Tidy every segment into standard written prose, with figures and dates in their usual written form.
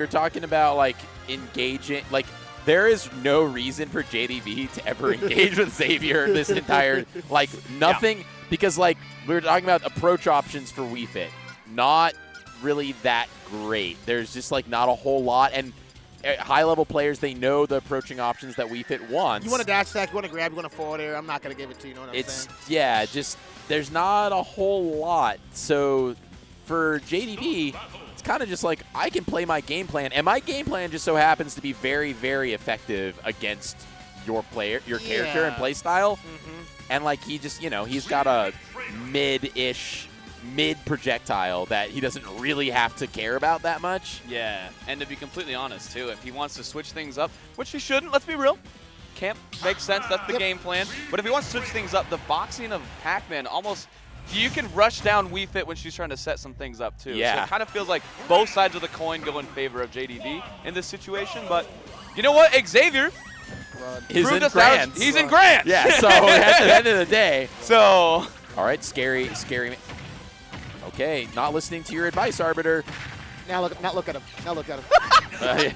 You're talking about, like, engaging, like, there is no reason for JDV to ever engage with Xavier this entire, like, nothing, because, like, we were talking about approach options for Wii Fit. Not really that great. There's just, like, not a whole lot, and high-level players, they know the approaching options that Wii Fit wants. You want to dash attack, you want to grab, you want to forward air, I'm not going to give it to you, know what I'm saying? Yeah, just, there's not a whole lot. So, for JDV, it's kind of just like, I can play my game plan, and my game plan just so happens to be very, very effective against your character and play style. And, like, he just, you know, he's got a mid projectile that he doesn't really have to care about that much. Yeah, and to be completely honest, too, if he wants to switch things up, which he shouldn't, let's be real. Camp makes sense, that's the game plan. But if he wants to switch things up, the boxing of Pac-Man almost, you can rush down Wii Fit when she's trying to set some things up, too. Yeah. So it kind of feels like both sides of the coin go in favor of JDV in this situation. But you know what? Xavier He's in Grants. He's in Grants. Yeah, so at the end of the day. So. All right, scary. Okay, not listening to your advice, Arbiter. Now look at him. Now look at him. Yeah.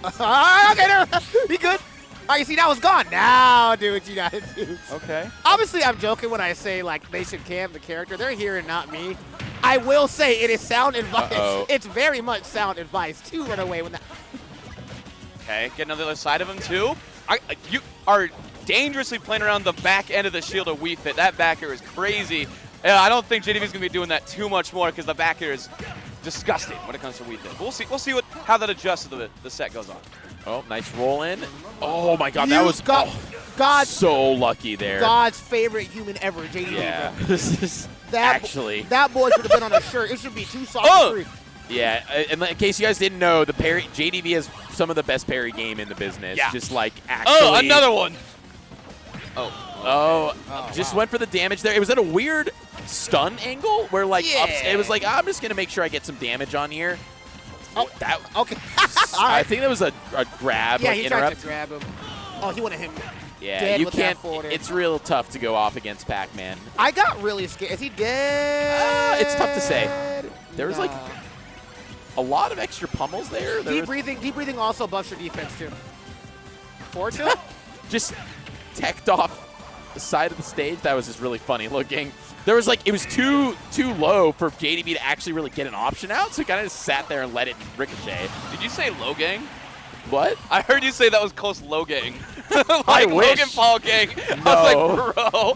Okay, no, he good. All right, you see, now it's gone. Now do what you gotta do. Okay. Obviously, I'm joking when I say, like, they should camp the character. They're here and not me. I will say it is sound advice. It's very much sound advice to run away with that. Okay, getting on the other side of him, too. You are dangerously playing around the back end of the shield of Wii Fit. That back air is crazy. I don't think JDV is going to be doing that too much more because the back air is disgusting when it comes to Wii Fit. We'll see how that adjusts as the set goes on. Oh, nice roll in. Oh my God, that was God's so lucky there. God's favorite human ever, JDV. Yeah, this is actually that boy should have been on a shirt. It should be 2 soft 3. Yeah, and in case you guys didn't know, the parry JDV has some of the best parry game in the business. Yeah. Just like actually. Oh, another one. Just went for the damage there. It was at a weird stun angle where like it was like I'm just gonna make sure I get some damage on here. Oh, that okay. I think that was a grab. Yeah, like, he interrupt. tried to grab him. Oh, he wanted him. Yeah, dead you with can't. That forward. It's real tough to go off against Pac-Man. I got really scared. Is he dead? It's tough to say. There was like a lot of extra pummels there. Deep breathing also buffs your defense too. Forward tilt? Just teched off the side of the stage. That was just really funny looking. There was like, it was too low for JDV to actually really get an option out, so he kind of just sat there and let it ricochet. Did you say low gang? What? I heard you say that was close low gang. Like I wish. Logan Paul gang. No. I was like, bro.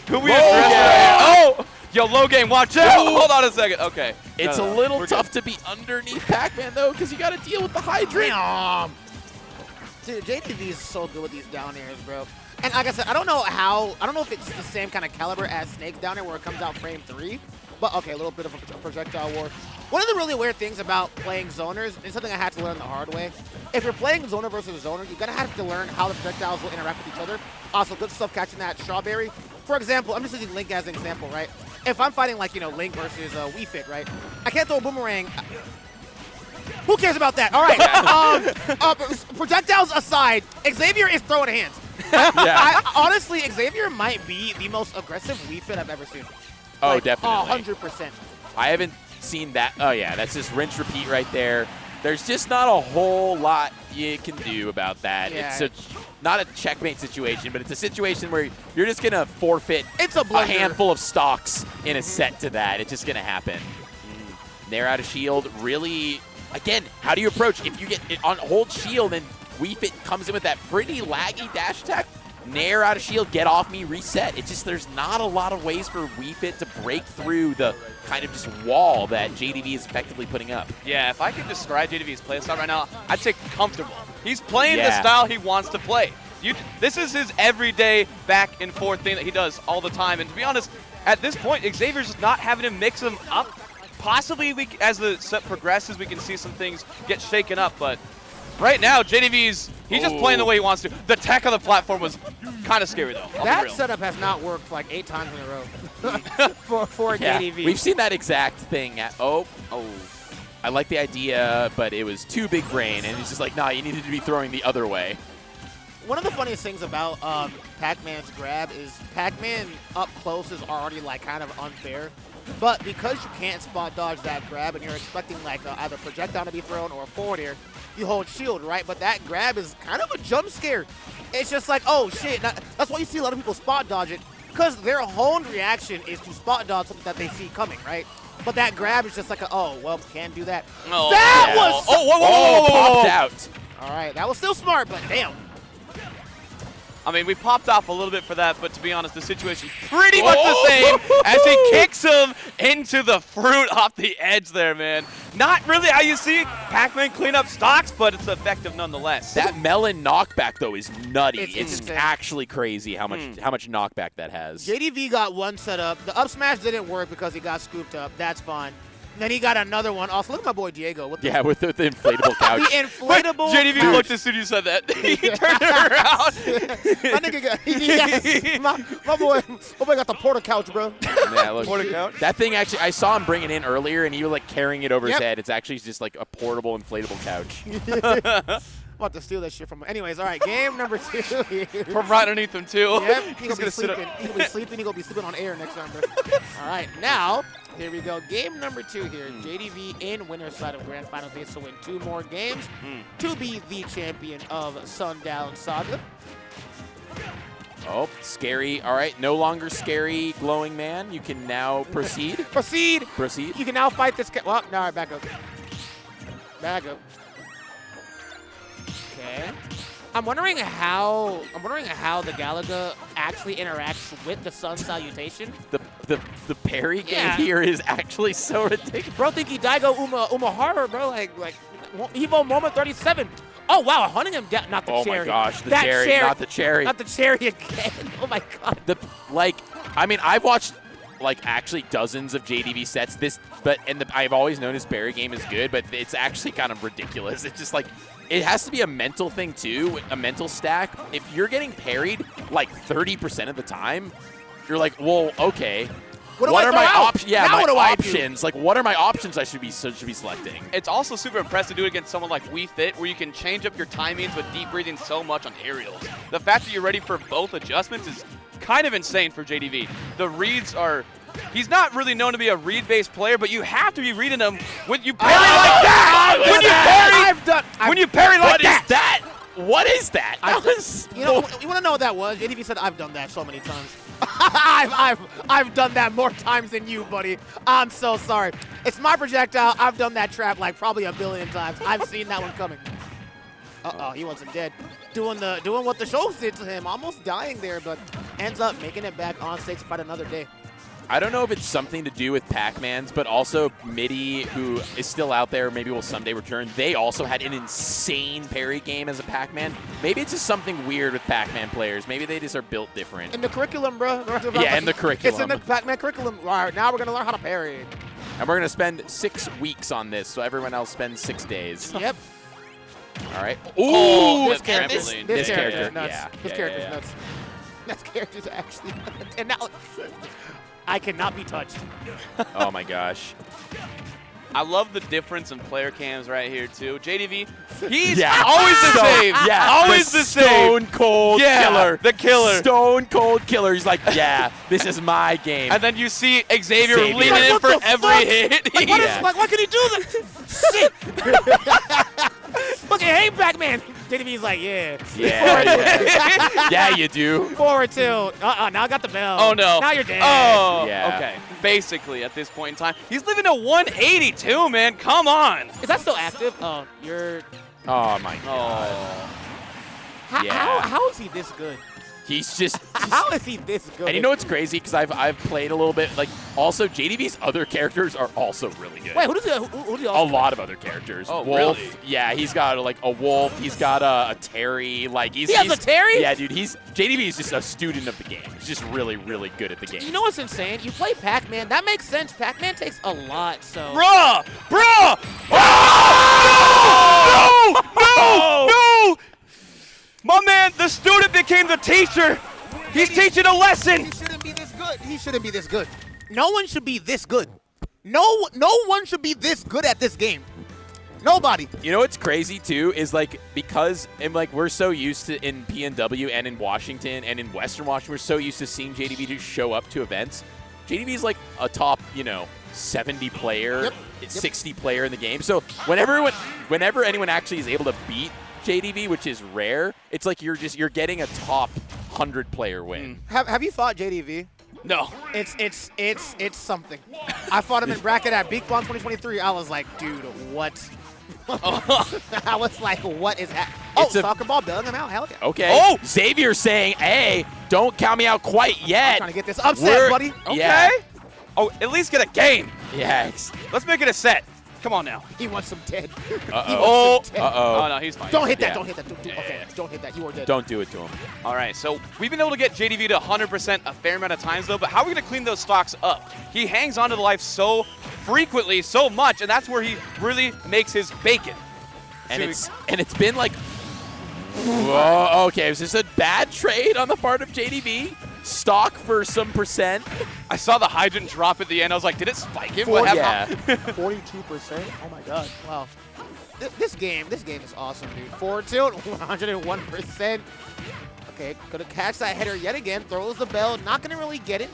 Who we addressed right? Oh! Yo, low gang, watch out! Hold on a second. Okay. It's a little tough to be underneath Pac-Man, though, because you got to deal with the hydrant. Dude, JDV is so good with these down airs, bro. And like I said, I don't know if it's the same kind of caliber as Snake's down air where it comes out frame 3. But okay, a little bit of a projectile war. One of the really weird things about playing zoners, and something I had to learn the hard way, if you're playing zoner versus zoner, you're going to have to learn how the projectiles will interact with each other. Also, good stuff catching that strawberry. For example, I'm just using Link as an example, right? If I'm fighting, like, you know, Link versus Wii Fit, right? I can't throw a boomerang. Who cares about that? All right. Projectiles aside, Xavier is throwing hands. Honestly, Xavier might be the most aggressive Wii Fit I've ever seen. Oh, like, definitely. 100%. I haven't seen that. Oh, yeah, that's just rinse repeat right there. There's just not a whole lot you can do about that. Yeah. It's not a checkmate situation, but it's a situation where you're just going to forfeit a handful of stocks in a set to that. It's just going to happen. Nair out of shield. Really, again, how do you approach? If you get it on hold shield and Wii Fit comes in with that pretty laggy dash attack, Nair out of shield, get off me, reset. It's just there's not a lot of ways for Wii Fit to break through the kind of just wall that JDV is effectively putting up. Yeah, if I could describe JDV's playstyle right now, I'd say comfortable. He's playing the style he wants to play. This is his everyday back and forth thing that he does all the time. And to be honest, at this point, Xavier's just not having to mix them up. Possibly, as the set progresses, we can see some things get shaken up, but right now, JDV's, he's just playing the way he wants to. The tech on the platform was kind of scary, though. That setup has not worked like 8 times in a row for JDV. We've seen that exact thing. I like the idea, but it was too big brain, and he's just like, nah, you needed to be throwing the other way. One of the funniest things about Pac-Man's grab is Pac-Man up close is already like kind of unfair. But because you can't spot dodge that grab and you're expecting like either projectile to be thrown or a forward air, you hold shield, right? But that grab is kind of a jump scare. It's just like, oh shit. Now, that's why you see a lot of people spot dodge it, because their honed reaction is to spot dodge something that they see coming, right? But that grab is just like, oh, well, can't do that. Oh, That yeah. was... Oh, whoa, whoa, whoa, whoa, whoa, Popped whoa. out. All right, that was still smart, but damn. I mean, we popped off a little bit for that, but to be honest, the situation's pretty much the same as he kicks him into the fruit off the edge there, man. Not really how you see Pac-Man clean up stocks, but it's effective nonetheless. That melon knockback though is nutty. It's It's insane. actually crazy how much knockback that has. JDV got one set up. The up smash didn't work because he got scooped up. That's fine. Then he got another one. Also, look at my boy Diego. What the Yeah, with the inflatable couch. The inflatable. JDV couch. looked as soon as you said that. He turned it around. My nigga got, yes, my boy got the porta couch, bro. Yeah, look, Porta couch? that thing actually, I saw him bring it in earlier, and he was like carrying it over his Yep. head. It's actually just like a portable inflatable couch. I'm about to steal that shit from him. Anyways, all right, game number 2 here. From right underneath him, too. Yep, he He's gonna be sit up. sleeping. He gonna be sleeping. He gonna be sleeping on air next time, bro. All right, now here we go. Game number 2 here. JDV in winner's side of Grand Finals. He has to win 2 more games to be the champion of Sundown Saga. Oh, scary. All right, no longer scary glowing man. You can now proceed. Proceed. Proceed. You can now fight this. Well, no, all right, back up. Back up. Okay. I'm wondering how the Galaga actually interacts with the Sun Salutation. The parry game Yeah. here is actually so ridiculous. Bro, think he Daigo Umahara, bro. Like Evo moment 37. Oh wow, hunting him down. Not the Oh cherry. my gosh, the That cherry, not the cherry. Not the cherry again. Oh my god. I mean, I've watched like actually dozens of JDV sets. I've always known his parry game is good, but it's actually kind of ridiculous. It's just like, it has to be a mental thing too, a mental stack. If you're getting parried like 30% of the time, you're like, well, okay. What are my options? Yeah, Now my what do I do? options. Like, what are my options I should be selecting? It's also super impressive to do it against someone like Wii Fit, where you can change up your timings with deep breathing so much on aerials. The fact that you're ready for both adjustments is kind of insane for JDV. The reads are... He's not really known to be a read-based player, but you have to be reading them when you parry like that! When you parry like that! What is that? You know, you want to know what that was? JDV said, "I've done that so many times. I've done that more times than you, buddy. I'm so sorry. It's my projectile. I've done that trap like probably a billion times. I've seen that one coming." Uh-oh, he wasn't dead. Doing what the shows did to him, almost dying there, but ends up making it back on stage to fight another day. I don't know if it's something to do with Pac-Man's, but also Midi, who is still out there, maybe will someday return. They also had an insane parry game as a Pac-Man. Maybe it's just something weird with Pac-Man players. Maybe they just are built different. In the curriculum, bro. Yeah, in the curriculum. It's in the Pac-Man curriculum. All right, now we're going to learn how to parry. And we're going to spend 6 weeks on this, so everyone else spends 6 days. Yep. All right. Oh, this the character, trampoline. this character character, is nuts. yeah. This Yeah, character's yeah, yeah. nuts. This character's actually nuts. And now, I cannot be touched. Oh, my gosh. I love the difference in player cams right here, too. JDV, he's Yeah. always the same. Yeah, Always the same. Stone cold killer. The killer. Stone cold killer. He's like, yeah, this is my game. And then you see Xavier Xavier. leaning Like, in what for the every fuck? hit. Like, what is, Yeah. like, why can he do that? Shit. Look at, hey, Pac-Man. JDV's like, yeah. yeah. Yeah, you do. Forward two. Now I got the bell. Oh, no. Now you're dead. Oh, Yeah. okay. Basically, at this point in time, he's living a 182, man. Come on. Is that still active? Oh, you're... Oh, my God. Oh. Yeah. How is he this good? He's just... How is he this good? And you know what's crazy? Because I've played a little bit. Like, also, JDV's other characters are also really good. Wait, who does he A also lot of other characters. Oh, Wolf. really? Yeah, he's got like a Wolf. He's got a Terry. Like He has a Terry? Yeah, dude. JDV is just a student of the game. He's just really, really good at the game. You know what's insane? You play Pac-Man. That makes sense. Pac-Man takes a lot, so... Bruh! No! My man, the student became the teacher. He's teaching a lesson. He shouldn't be this good. He shouldn't be this good. No one should be this good. No one should be this good at this game. Nobody. You know what's crazy too is like because we're so used to in PNW and in Washington and in Western Washington, we're so used to seeing JDV just show up to events. JDV is like a top, 70 player, Yep. 60 player in the game. So whenever anyone actually is able to beat JDV, which is rare, it's like you're getting a top 100 player win. Have you fought JDV? No. It's something. I fought him in bracket at BeakBon 2023. I was like, dude, what? I was like, what is happening? Oh, soccer ball bailing him out. Hell yeah. Okay. Oh! Xavier's saying, hey, don't count me out quite yet. I'm trying to get this upset, buddy. Okay. Yeah. Oh, at least get a game. Yeah. Let's make it a set. Come on now. He wants some Ted. Oh. Uh-oh. Oh, no, he's fine. Don't hit that. Yeah. Don't hit that. Okay, don't hit that. You are dead. Don't do it to him. All right, so we've been able to get JDV to 100% a fair amount of times, though, but how are we going to clean those stocks up? He hangs on to the life so frequently, so much, and that's where he really makes his bacon. And it's been like, whoa, okay, was this a bad trade on the part of JDV? Stock for some percent? I saw the hydrant drop at the end. I was like, did it spike him? What happened? Yeah. 42%. Oh my god. Wow. This game is awesome, dude. Forward tilt, 101%. Okay, gonna catch that header yet again. Throws the bell, not gonna really get it.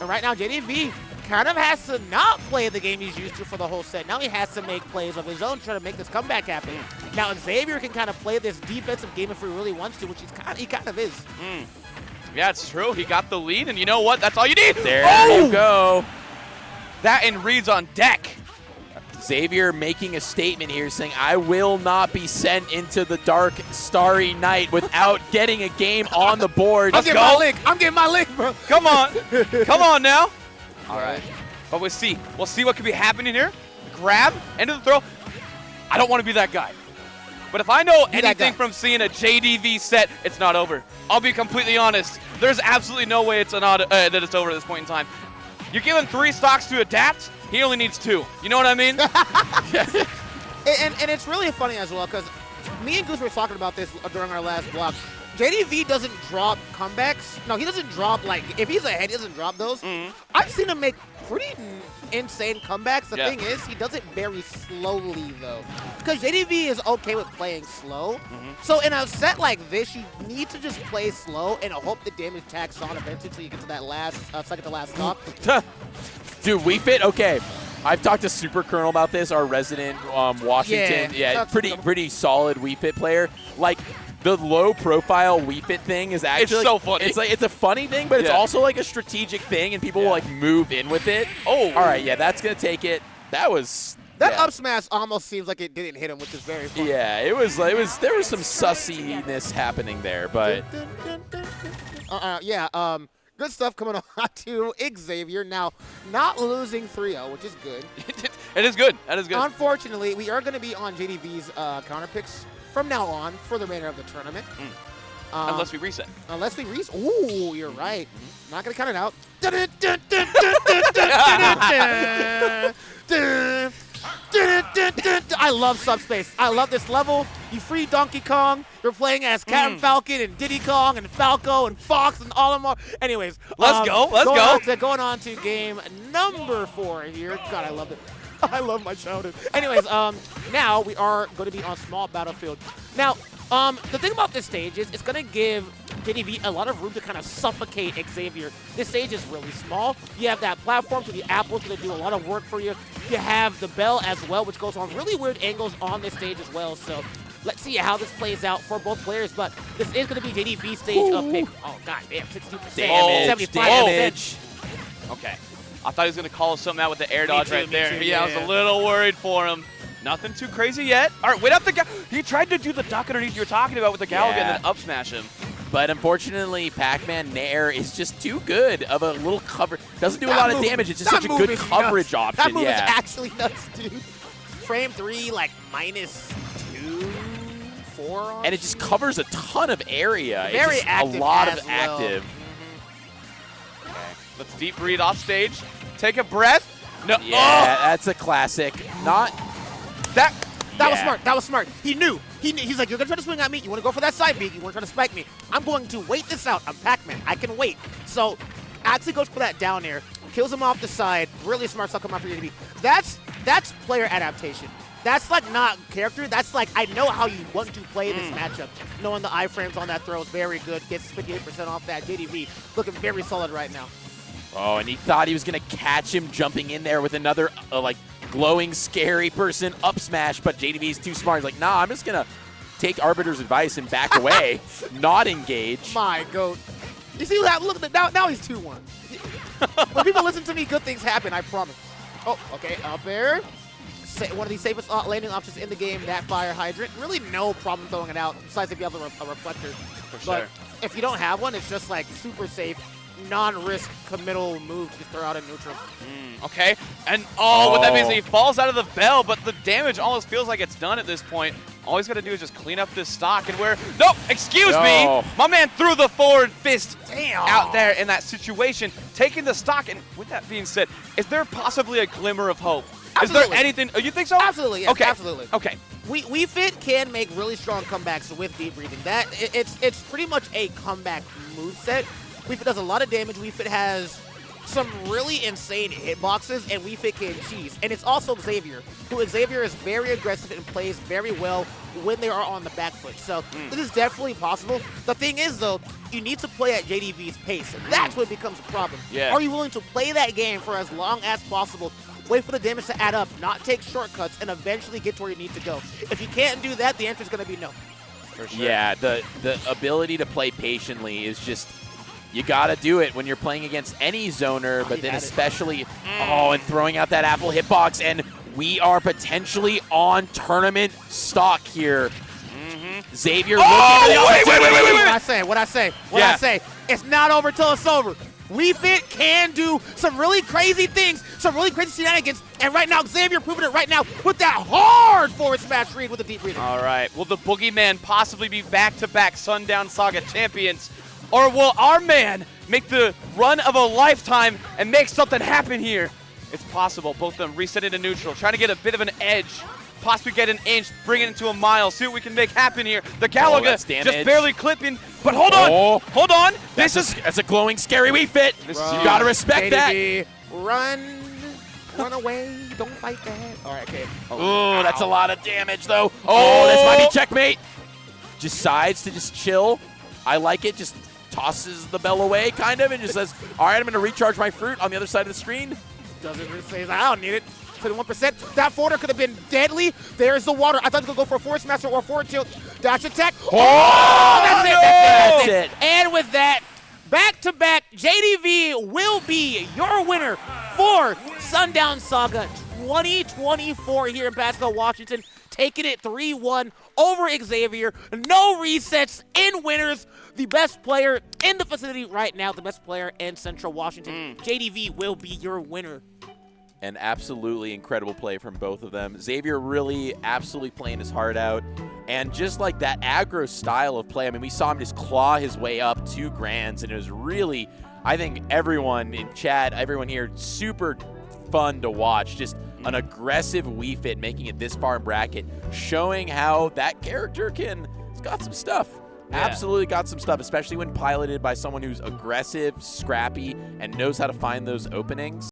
And right now, JDV kind of has to not play the game he's used to for the whole set. Now he has to make plays of his own, trying to make this comeback happen. Now Xavier can kind of play this defensive game if he really wants to, which he kind of is. Yeah, it's true. He got the lead, and you know what? That's all you need. There you go. That and Reed's on deck. Xavier making a statement here saying, I will not be sent into the dark, starry night without getting a game on the board. I'm getting my lick, bro. Come on. Come on now. All right. But we'll see. We'll see what could be happening here. Grab, end of the throw. I don't want to be that guy. But if I know anything from seeing a JDV set, it's not over. I'll be completely honest. There's absolutely no way that it's over at this point in time. You're giving 3 stocks to adapt. He only needs 2. You know what I mean? and it's really funny as well because me and Goose were talking about this during our last block. JDV doesn't drop comebacks. No, he doesn't drop, like, if he's ahead, he doesn't drop those. I've seen him make pretty insane comebacks. The thing is, he does it very slowly, though. Because JDV is okay with playing slow. So in a set like this, you need to just play slow and hope the damage tags on eventually until you get to that last, second to last stock. Dude, Wii Fit, okay. I've talked to Super Colonel about this, our resident Washington. Yeah, pretty solid Wii Fit player. Like, the low profile Wii Fit thing is actually so funny. It's a funny thing, but it's also like a strategic thing, and people will like move in with it. Oh, all right, yeah, that's gonna take it. That up smash almost seems like it didn't hit him, which is very funny. Yeah, there was some sussiness happening there, but good stuff coming on to Xavier. Now, not losing 3-0, which is good. It is good. That is good. Unfortunately, we are going to be on JDV's counter picks from now on for the remainder of the tournament. Unless we reset. Unless we reset. Ooh, you're right. Not going to count it out. I love Subspace. I love this level. You free Donkey Kong. You're playing as Captain Falcon and Diddy Kong and Falco and Fox and all of them. Anyways, let's go. Let's go. Going on to game number 4 here. God, I love it. I love my childhood. Anyways, now we are going to be on small battlefield. Now, the thing about this stage is it's going to give JDV a lot of room to kind of suffocate Xavier. This stage is really small. You have that platform, so the apple's going to do a lot of work for you. You have the bell as well, which goes on really weird angles on this stage as well. So let's see how this plays out for both players. But this is going to be JDV's stage of pick. Oh, god damn, 62%. Damage. Okay. I thought he was going to call something out with the air dodge right there. Too, yeah, I was a little worried for him. Nothing too crazy yet. All right, wait up the he tried to do the duck underneath you were talking about with the Galaga and then up smash him. But unfortunately, Pac-Man Nair is just too good of a little cover. Doesn't do a lot of damage. It's just such a good coverage option. That move is actually nuts, dude. Frame 3, like, -2, 4. And it just covers a ton of area. Very it's active. A lot as of well. active. Okay, let's deep breathe off stage. Take a breath. No. Yeah, that's a classic. Not that. That was smart. That was smart. He knew. He's like, you're going to try to swing at me. You want to go for that side beat. You want to try to spike me. I'm going to wait this out. I'm Pac-Man. I can wait. So actually goes for that down air. Kills him off the side. Really smart stuff coming out for JDV. That's player adaptation. That's like not character. That's like, I know how you want to play this matchup. Knowing the iframes on that throw is very good. Gets 58% off that. JDV looking very solid right now. Oh, and he thought he was going to catch him jumping in there with another, like, glowing, scary person up smash, but JDV's too smart. He's like, nah, I'm just going to take Arbiter's advice and back away, not engage. My goat. You see that? Look, now he's 2-1. When people listen to me, good things happen, I promise. Oh, okay, up there. One of the safest landing options in the game, that fire hydrant. Really no problem throwing it out, besides if you have a reflector. For But sure. if you don't have one, it's just like super safe, non-risk committal move to throw out in neutral. Okay, and what that means is he falls out of the bell, but the damage almost feels like it's done at this point. All he's got to do is just clean up this stock and where, nope, excuse me, my man threw the forward fist out there in that situation, taking the stock. And with that being said, is there possibly a glimmer of hope? Absolutely. Is there anything, you think so? Absolutely, yes, okay. absolutely. Okay. Wii Fit can make really strong comebacks with deep breathing. It's pretty much a comeback moveset. Wii Fit does a lot of damage. Wii Fit has some really insane hitboxes, and Wii Fit can cheese. And it's also Xavier, who Xavier is very aggressive and plays very well when they are on the back foot. So this is definitely possible. The thing is, though, you need to play at JDV's pace, and that's when it becomes a problem. Yeah. Are you willing to play that game for as long as possible, wait for the damage to add up, not take shortcuts, and eventually get to where you need to go? If you can't do that, the answer is going to be no. For sure. Yeah, the ability to play patiently is just, you got to do it when you're playing against any zoner, but then especially, and throwing out that apple hitbox, and we are potentially on tournament stock here. Xavier looking for the opportunity. What I say, it's not over till it's over. Wii Fit can do some really crazy things, some really crazy shenanigans, and right now, Xavier proving it right now with that hard forward smash read with a deep breather. All right, will the Boogeyman possibly be back-to-back Sundown Saga champions? Or will our man make the run of a lifetime and make something happen here? It's possible. Both of them reset into neutral, trying to get a bit of an edge, possibly get an inch, bring it into a mile, see what we can make happen here. The Galaga just barely clipping, but hold on, hold on. That's a glowing, scary Wii Fit. You got to respect JDV, run away, don't fight that. All right, okay. Ooh, that's a lot of damage, though. Oh, this might be checkmate. Decides to just chill. I like it. Just tosses the bell away, kind of, and just says, all right, I'm going to recharge my fruit on the other side of the screen. Doesn't really say, I don't need it. 21%. That forwarder could have been deadly. There's the water. I thought he could go for a forward smash or a forward tilt. Dash attack. That's it. And with that, back-to-back, JDV will be your winner for Sundown Saga 2024 here in Pasco, Washington. Taking it 3-1 over Xavier. No resets in winners. The best player in the facility right now, the best player in Central Washington. JDV will be your winner. An absolutely incredible play from both of them. Xavier really absolutely playing his heart out. And just like that aggro style of play, I mean, we saw him just claw his way up 2 grands, and it was really, I think everyone in chat, everyone here, super fun to watch. Just an aggressive Wii Fit making it this far in bracket, showing how that character has got some stuff. Yeah. Absolutely got some stuff, especially when piloted by someone who's aggressive, scrappy, and knows how to find those openings.